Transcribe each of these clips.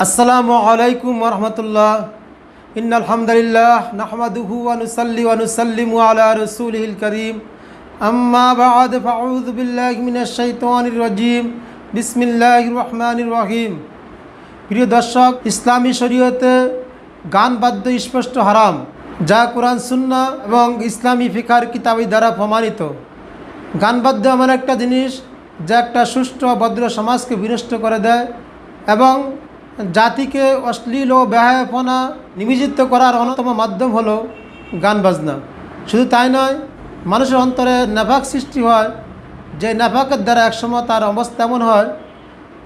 আসসালামু আলাইকুম ওয়া রাহমাতুল্লাহ। ইন্নাল হামদুলিল্লাহ নাহমাদুহু ওয়া নুসাল্লি ওয়া নুসাল্লিমু আলা রাসূলিল কারীম। আম্মা বা'দ ফাআউযু বিল্লাহি মিনাশ শাইতানির রাজীম। বিসমিল্লাহির রহমানির রহিম। প্রিয় দর্শক, ইসলামী শরীয়তে গান বাদ্য স্পষ্ট হারাম, যা কোরআন সুন্নাহ এবং ইসলামী ফিকহের কিতাব দ্বারা প্রমাণিত। গান বাদ্য এমন একটা জিনিস যা একটা সুষ্ঠু ভদ্র সমাজকে বিনষ্ট করে দেয় এবং জাতিকে অশ্লীল ও বেহায়াপনা নিমজ্জিত করার অন্যতম মাধ্যম হলো গান বাজনা। শুধু তাই নয়, মানুষের অন্তরে নেফাক সৃষ্টি হয়, যে নেফাকের দ্বারা একসময় তার অবস্থা এমন হয়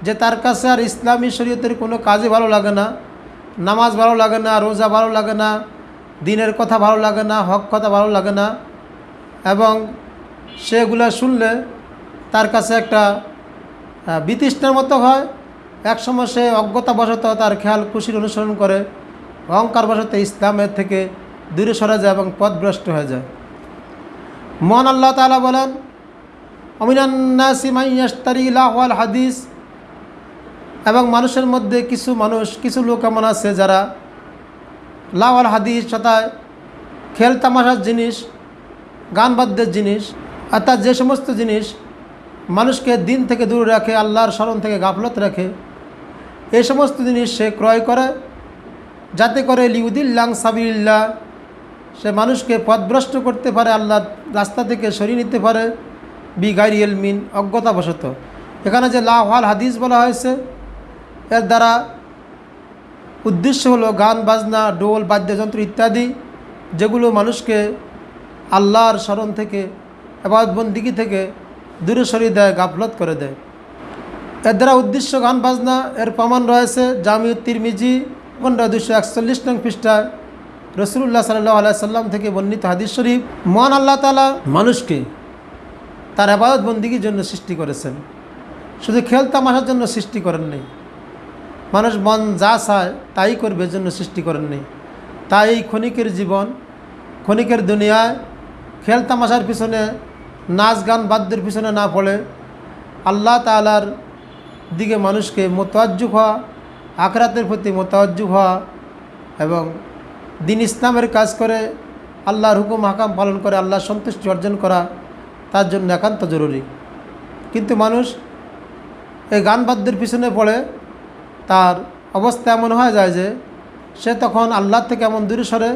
যে তার কাছে আর ইসলামী শরীয়তের কোনো কাজে ভালো লাগে না, নামাজ ভালো লাগে না, রোজা ভালো লাগে না, দিনের কথা ভালো লাগে না, হক কথা ভালো লাগে না, এবং সেগুলো শুনলে তার কাছে একটা বিতৃষ্ণার মতো হয়। একসময় সে অজ্ঞতাবশত তার খেয়াল খুশির অনুসরণ করে অহংকারবশত ইসলামের থেকে দূরে সরে যায় এবং পথভ্রষ্ট হয়ে যায়। মহান আল্লাহ তাআলা বলেন, অমিনান নাসি মান ইয়াশতারি লাহওয়াল হাদিস, এবং মানুষের মধ্যে কিছু লোক এমন আছে যারা লাহওয়াল হাদিস তথা খেল তামাশার জিনিস, গান বাদ্যের জিনিস, অর্থাৎ যে সমস্ত জিনিস মানুষকে দিন থেকে দূরে রাখে, আল্লাহর স্মরণ থেকে গাফলত রাখে, এই সমস্ত জিনিস সে ক্রয় করে, যাতে করে লিউদিল্লাং সাবিলিল্লাহ, সে মানুষকে পথভ্রষ্ট করতে পারে, আল্লাহর রাস্তা থেকে সরিয়ে নিতে পারে, বিগাইরি ইলমিন, অজ্ঞতাবশত। এখানে যে লাহওয়াল হাদিস বলা হয়েছে, এর দ্বারা উদ্দেশ্য হলো গান বাজনা, ডোল, বাদ্যযন্ত্র ইত্যাদি, যেগুলো মানুষকে আল্লাহর স্মরণ থেকে, ইবাদত বন্দেগী থেকে দূরে সরিয়ে দেয়, গাফলত করে দেয়। এর দ্বারা উদ্দেশ্য গান বাজনা, এর প্রমাণ রয়েছে জামিউত তিরমিজি 241 নং পৃষ্ঠায় রাসূলুল্লাহ সাল্লাল্লাহু আলাইহি সাল্লাম থেকে বর্ণিত হাদিস শরীফ। মহান আল্লাহ তাআলা মানুষকে তার ইবাদত বন্দেগীর জন্য সৃষ্টি করেছেন, শুধু খেল তামাশার জন্য সৃষ্টি করেন নাই। মানুষ মন যা চায় তাই করবে জন্য সৃষ্টি করেন নাই। তাই এই ক্ষণিকের জীবন, ক্ষণিকের দুনিয়ায় খেল তামাশার পিছনে, নাচ গান বাদ্যের পিছনে না পড়ে আল্লাহ তাআলার দিকে মানুষকে মোতাওয়াজ্জুহ হওয়া, আখিরাতের প্রতি মোতাওয়াজ্জুহ হওয়া এবং দিন ইসলামের কাজ করে আল্লাহর হুকুম হাকাম পালন করে আল্লাহর সন্তুষ্টি অর্জন করা তার জন্য একান্ত জরুরি। কিন্তু মানুষ এই গান বাদ্যের পিছনে পড়ে তার অবস্থা এমন হয়ে যায় যে সে তখন আল্লাহ থেকে এমন দূরে সরে।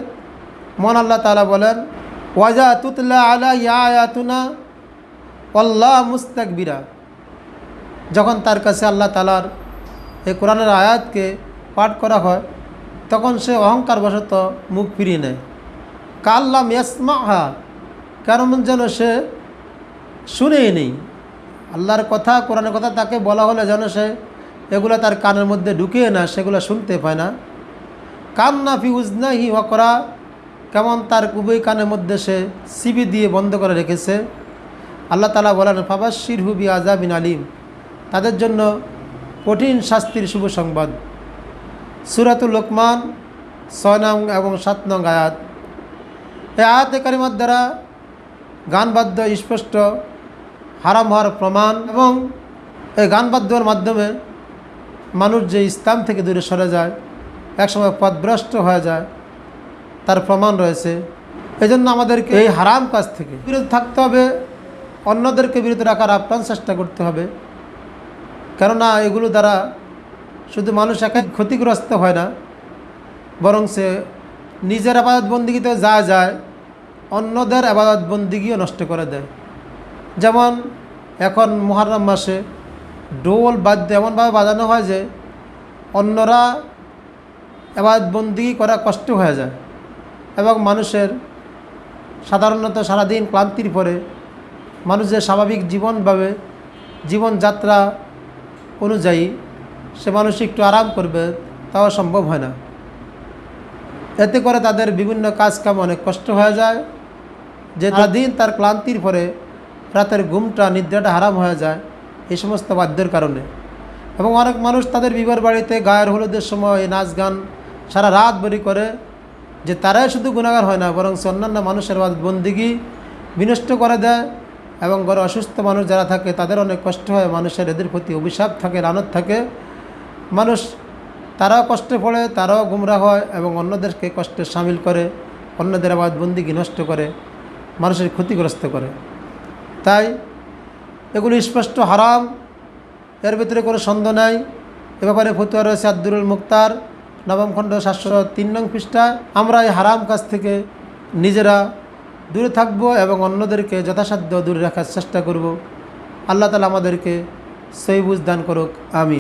মহান আল্লাহ তাআলা বলেন, ওয়াজা তুতলা আলাইহি আয়াতুনা ওয়াল্লাহ মুস্তাকবিরা, যখন তার কাছে আল্লাহ তাআলার এই কোরআনের আয়াতকে পাঠ করা হয় তখন সে অহংকারবশত মুখ ফিরিয়ে নেয়। কাল্লাম ইয়াসমাহা, কেমন যেন সে শুনেই নেই। আল্লাহর কথা, কোরআনের কথা তাকে বলা হলে যেন সে এগুলো তার কানের মধ্যে ঢুকিয়ে না, সেগুলো শুনতে পায় না। কান্না ফি উজনাহি ওয়াকরা, কেমন তার উভয় কানের মধ্যে সে সিবি দিয়ে বন্ধ করে রেখেছে। আল্লাহ তাআলা বলেন, ফাবাশশিরহু বিআযাবিন আলিম, তাদের জন্য কঠিন শাস্তির শুভ সংবাদ। সূরাতুল লোকমান 6 নং এবং 7 নং আয়াত। এই আয়াতে কারিমার দ্বারা গান বাদ্য স্পষ্ট হারাম হওয়ার প্রমাণ এবং এই গান বাদ্যর মাধ্যমে মানুষ যে ইসলাম থেকে দূরে সরে যায়, একসময় পথভ্রষ্ট হয়ে যায়, তার প্রমাণ রয়েছে। এজন্য আমাদেরকে এই হারাম কাজ থেকে বিরত থাকতে হবে, অন্যদেরকে বিরত রাখার আপ্রাণ চেষ্টা করতে হবে। কেননা এগুলো দ্বারা শুধু মানুষ একাই ক্ষতিগ্রস্ত হয় না, বরং সে নিজের ইবাদত বন্দেগীতে যা যায় অন্যদের ইবাদত বন্দেগীও নষ্ট করে দেয়। যেমন এখন মুহররম মাসে ডোল বাদ্য এমনভাবে বাজানো হয় যে অন্যরা ইবাদত বন্দেগী করা কষ্ট হয়ে যায় এবং মানুষের সাধারণত সারাদিন ক্লান্তির পরে মানুষ যে স্বাভাবিক জীবনযাত্রা অনুযায়ী সে মানুষ একটু আরাম করবে, তাও সম্ভব হয় না। এতে করে তাদের বিভিন্ন কাজকাম অনেক কষ্ট হয়ে যায়, যে দিন তার ক্লান্তির পরে রাতের ঘুমটা, নিদ্রাটা হারাম হয়ে যায় এই সমস্ত বাদ্যের কারণে। এবং অনেক মানুষ তাদের বিবাহ বাড়িতে গায়ের হলুদের সময় নাচ গান সারা রাত বরি করে, যে তারাই শুধু গুনাহগার হয় না, বরং অন্যান্য মানুষের ইবাদত বন্দেগী বিনষ্ট করে দেয় এবং ঘরে অসুস্থ মানুষ যারা থাকে তাদের অনেক কষ্ট হয়। মানুষের এদের প্রতি অভিশাপ থাকে, লানত থাকে। মানুষ তারাও কষ্টে পড়ে, তারাও গুমরা হয় এবং অন্যদেরকে কষ্টে সামিল করে, অন্যদের আবাদ বন্দিগি নষ্ট করে, মানুষের ক্ষতিগ্রস্ত করে। তাই এগুলি স্পষ্ট হারাম, এর ভিতরে কোনো সন্দেহ নাই। এ ব্যাপারে ফতুয়া রয়েছে আদ-দুরুল মুখতার, নবম খণ্ড 703 নং পৃষ্ঠা। আমরা এই হারাম কাজ থেকে নিজেরা দূরে থাকব এবং অন্যদেরকে যথাসাধ্য দূরে রাখার চেষ্টা করব। আল্লাহ তাআলা আমাদেরকে সহি বুঝ দান করুক। আমিন।